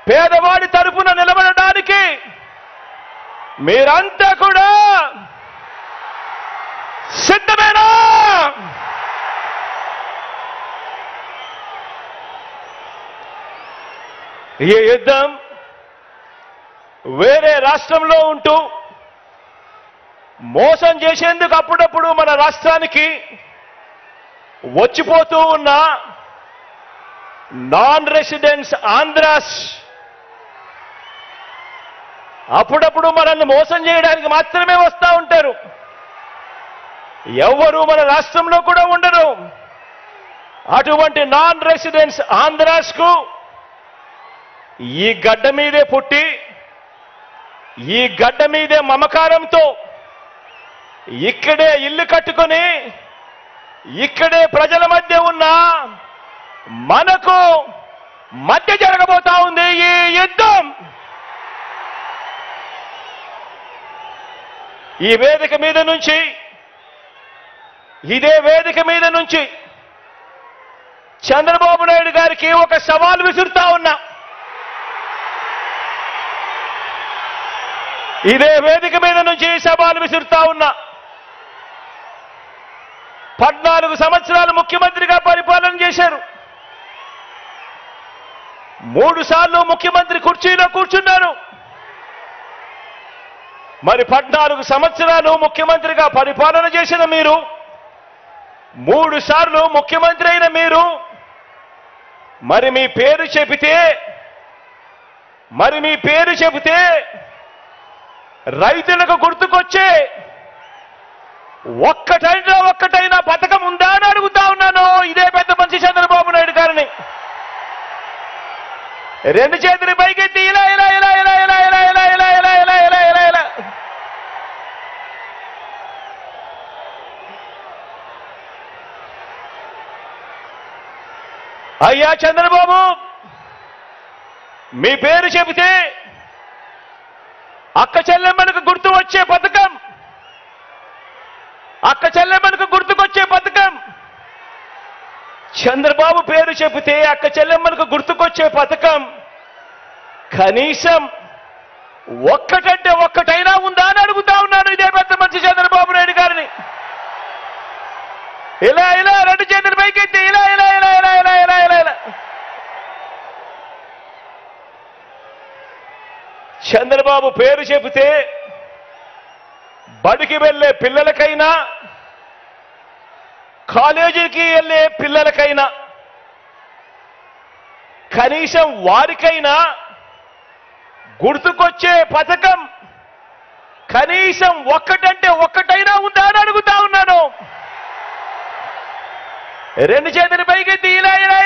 పేదవాడి తరపున నిలబడడానికి మీరంతా కూడా సిద్ధమేనా? ఈ యుద్ధం వేరే రాష్ట్రంలో ఉంటూ మోసం చేసేందుకు అప్పుడప్పుడు మన రాష్ట్రానికి వచ్చిపోతూ ఉన్న నాన్ రెసిడెంట్స్ ఆంధ్రాస్ అప్పుడప్పుడు మనల్ని మోసం చేయడానికి మాత్రమే వస్తూ ఉంటారు. ఎవరు మన రాష్ట్రంలో కూడా ఉండరు. అటువంటి నాన్ రెసిడెంట్స్ ఆంధ్రాస్ కు ఈ గడ్డ మీదే పుట్టి ఈ గడ్డ మీదే మమకారంతో ఇక్కడే ఇల్లు కట్టుకొని ఇక్కడే ప్రజల మధ్య ఉన్న మనకు మధ్య జరగబోతా ఉంది ఈ యుద్ధం. ఈ వేదిక మీద నుంచి ఇదే వేదిక మీద నుంచి చంద్రబాబు నాయుడు గారికి ఒక సవాల్ విసురుతా ఉన్నా. ఇదే వేదిక మీద నుంచి సవాల్ విసురుతా ఉన్నా. 14 సంవత్సరాలు ముఖ్యమంత్రిగా పరిపాలన చేశారు. 3 సార్లు ముఖ్యమంత్రి కుర్చీలో కూర్చున్నారు. మరి 14 సంవత్సరాలు ముఖ్యమంత్రిగా పరిపాలన చేసిన మీరు, 3 సార్లు ముఖ్యమంత్రి అయిన మీరు, మరి మీ పేరు చెబితే రైతులకు గుర్తుకొచ్చే ఒక్కటైనా పథకం ఉందా అని అడుగుతా ఉన్నాను ఇదే పెద్ద మనిషి చంద్రబాబు నాయుడు గారిని. 2 చేతులు పైకెత్తి ఇలా ఇలా ఇలా ఇలా ఇలా ఇలా ఇలా ఇలా ఇలా ఇలా ఇలా ఇలా ఇలా అయ్యా చంద్రబాబు, మీ పేరు చెబితే అక్క చెల్లెమ్మలకు గుర్తు వచ్చే పథకం, అక్క చెల్లెమ్మలకు గుర్తుకొచ్చే పథకం, చంద్రబాబు పేరు చెబితే అక్క చెల్లెమ్మలకు గుర్తుకొచ్చే పథకం కనీసం ఒక్కటంటే ఒక్కటైనా ఉందా అని అడుగుతా ఉన్నాను ఇదే పెద్ద మనిషి చంద్రబాబు నాయుడు గారిని. ఇలా ఇలా 2 చేతులు పైకెత్తి ఇలా ఇలా ఇలా ఇలా ఇలా ఇలా ఇలా ఇలా చంద్రబాబు పేరు చెబితే బడికి వెళ్ళే పిల్లలకైనా కాలేజీకి వెళ్ళే పిల్లలకైనా కనీసం వారికైనా గుర్తుకొచ్చే పథకం కనీసం ఒక్కటంటే ఒక్కటైనా ఉందా అని అడుగుతా ఉన్నాను. 2 చేతులు పైకెత్తి ఇలా ఇలా